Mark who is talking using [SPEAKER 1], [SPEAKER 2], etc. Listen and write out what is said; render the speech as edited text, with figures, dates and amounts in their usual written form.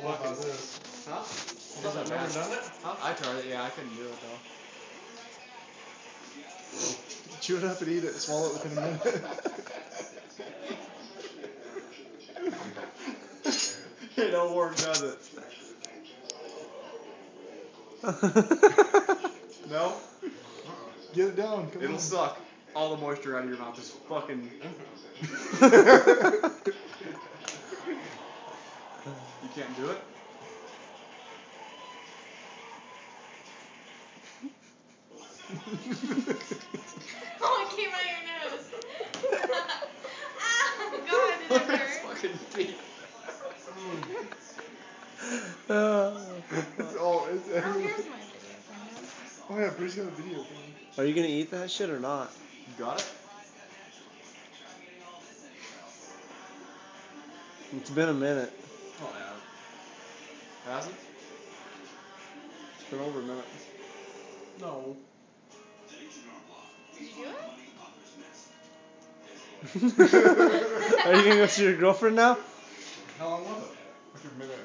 [SPEAKER 1] know about this.
[SPEAKER 2] Huh?
[SPEAKER 1] It doesn't never done it?
[SPEAKER 2] Huh? I tried it, yeah, I couldn't do it though.
[SPEAKER 3] Chew it up and eat it. Swallow it within a minute.
[SPEAKER 2] It don't work, does it? No?
[SPEAKER 3] Get it down. Come
[SPEAKER 2] It'll
[SPEAKER 3] on.
[SPEAKER 2] suck. All the moisture out of your mouth is fucking. You can't do it?
[SPEAKER 4] Oh, it came out your nose. Oh, God, did it hurt?
[SPEAKER 2] It's fucking deep.
[SPEAKER 3] It's all. It's
[SPEAKER 4] Oh,
[SPEAKER 3] everywhere.
[SPEAKER 4] here's my video camera.
[SPEAKER 3] Oh yeah, Bruce got a video camera.
[SPEAKER 5] Are you gonna eat that shit or not?
[SPEAKER 2] You got it?
[SPEAKER 5] It's been a minute.
[SPEAKER 2] Oh, yeah. Has it?
[SPEAKER 5] It's been over a minute.
[SPEAKER 2] No.
[SPEAKER 4] Did you do it?
[SPEAKER 5] Are you gonna go see your girlfriend now?
[SPEAKER 1] How long was it? Like a minute.